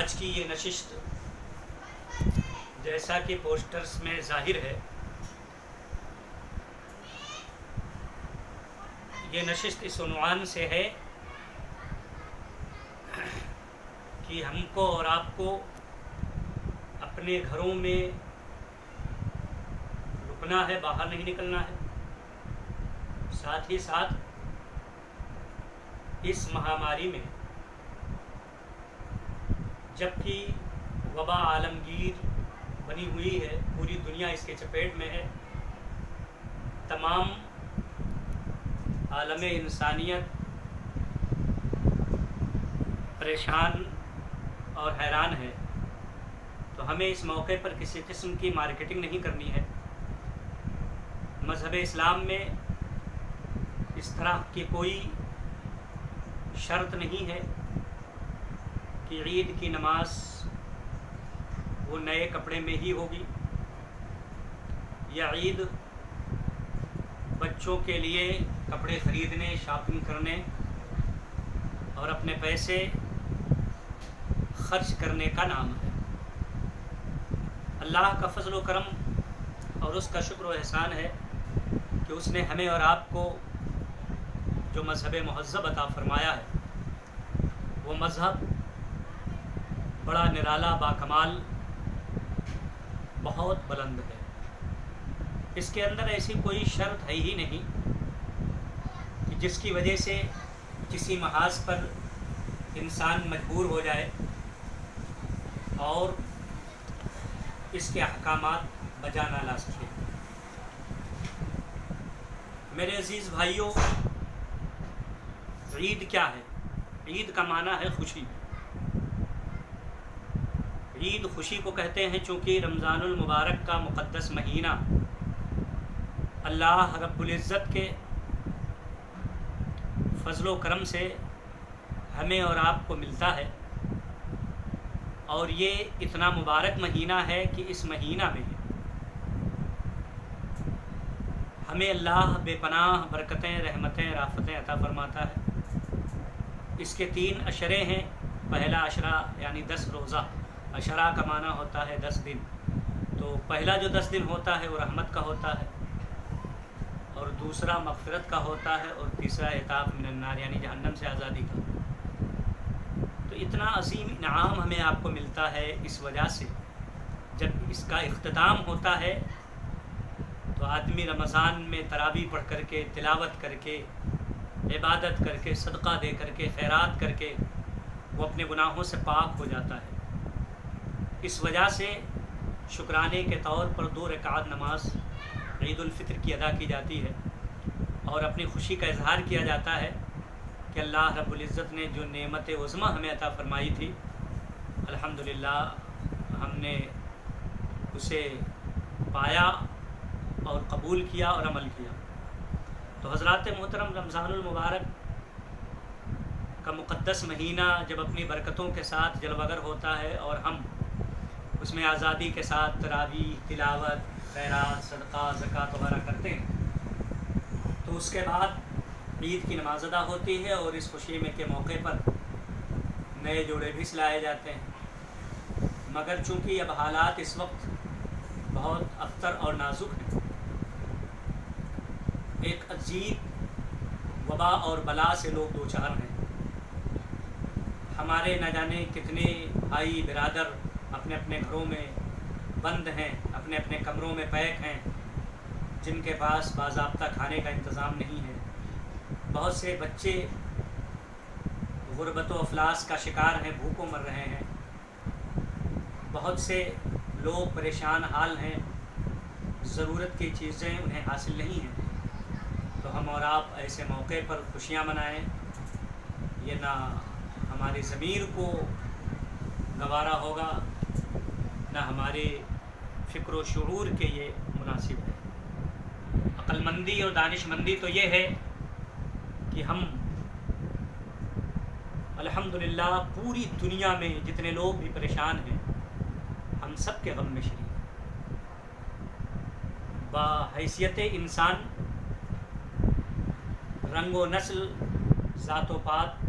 آج کی یہ نشست جیسا کہ پوسٹرز میں ظاہر ہے، یہ نشست اس عنوان سے ہے کہ ہم کو اور آپ کو اپنے گھروں میں رکنا ہے، باہر نہیں نکلنا ہے۔ ساتھ ہی ساتھ اس مہاماری میں جبکہ وبا عالمگیر بنی ہوئی ہے، پوری دنیا اس کے چپیٹ میں ہے، تمام عالم انسانیت پریشان اور حیران ہے، تو ہمیں اس موقع پر کسی قسم کی مارکیٹنگ نہیں کرنی ہے۔ مذہب اسلام میں اس طرح کی کوئی شرط نہیں ہے کہ عید کی نماز وہ نئے کپڑے میں ہی ہوگی، یا عید بچوں کے لیے کپڑے خریدنے، شاپنگ کرنے اور اپنے پیسے خرچ کرنے کا نام ہے۔ اللہ کا فضل و کرم اور اس کا شکر و احسان ہے کہ اس نے ہمیں اور آپ کو جو مذہب مہذب عطا فرمایا ہے، وہ مذہب بڑا نرالا، باکمال، بہت بلند ہے۔ اس کے اندر ایسی کوئی شرط ہے ہی نہیں کہ جس کی وجہ سے کسی محاذ پر انسان مجبور ہو جائے اور اس کے احکامات بجا نہ لا سکے۔ میرے عزیز بھائیوں، عید کیا ہے؟ عید کا معنی ہے خوشی۔ عید خوشی کو کہتے ہیں چونکہ رمضان المبارک کا مقدس مہینہ اللہ رب العزت کے فضل و کرم سے ہمیں اور آپ کو ملتا ہے، اور یہ اتنا مبارک مہینہ ہے کہ اس مہینہ میں ہمیں اللہ بے پناہ برکتیں، رحمتیں، رافتیں عطا فرماتا ہے۔ اس کے 3 عشرے ہیں۔ پہلا عشرہ یعنی 10 روزہ، عشرہ کا معنی ہوتا ہے 10 دن، تو پہلا جو 10 دن ہوتا ہے وہ رحمت کا ہوتا ہے، اور دوسرا مغفرت کا ہوتا ہے، اور تیسرا عتاب من النار یعنی جہنم سے آزادی کا۔ تو اتنا عظیم انعام ہمیں آپ کو ملتا ہے اس وجہ سے جب اس کا اختتام ہوتا ہے تو آدمی رمضان میں تراویح پڑھ کر کے، تلاوت کر کے، عبادت کر کے، صدقہ دے کر کے، خیرات کر کے وہ اپنے گناہوں سے پاک ہو جاتا ہے۔ اس وجہ سے شکرانے کے طور پر 2 رکعت نماز عید الفطر کی ادا کی جاتی ہے، اور اپنی خوشی کا اظہار کیا جاتا ہے کہ اللہ رب العزت نے جو نعمت عظمیٰ ہمیں عطا فرمائی تھی، الحمدللہ ہم نے اسے پایا اور قبول کیا اور عمل کیا۔ تو حضرات محترم، رمضان المبارک کا مقدس مہینہ جب اپنی برکتوں کے ساتھ جلوہ گر ہوتا ہے اور ہم اس میں آزادی کے ساتھ تراویح، تلاوت، خیرات، صدقہ، زکوٰۃ وغیرہ کرتے ہیں، تو اس کے بعد عید کی نماز ادا ہوتی ہے، اور اس خوشی میں کے موقع پر نئے جوڑے بھی سلائے جاتے ہیں۔ مگر چونکہ اب حالات اس وقت بہت ابتر اور نازک ہیں، ایک عجیب وبا اور بلا سے لوگ دوچار ہیں۔ ہمارے نہ جانے کتنے بھائی برادر اپنے اپنے گھروں میں بند ہیں، اپنے اپنے کمروں میں پیک ہیں، جن کے پاس باضابطہ کھانے کا انتظام نہیں ہے۔ بہت سے بچے غربت و افلاس کا شکار ہیں، بھوکوں مر رہے ہیں۔ بہت سے لوگ پریشان حال ہیں، ضرورت کی چیزیں انہیں حاصل نہیں ہیں۔ تو ہم اور آپ ایسے موقع پر خوشیاں منائیں، یہ نہ ہماری ضمیر کو گوارا ہوگا، نہ ہمارے فکر و شعور کے یہ مناسب ہے۔ عقل مندی اور دانش مندی تو یہ ہے کہ ہم الحمدللہ پوری دنیا میں جتنے لوگ بھی پریشان ہیں، ہم سب کے غم میں شریک ہیں۔ بحیثیت انسان، رنگ و نسل، ذات و پات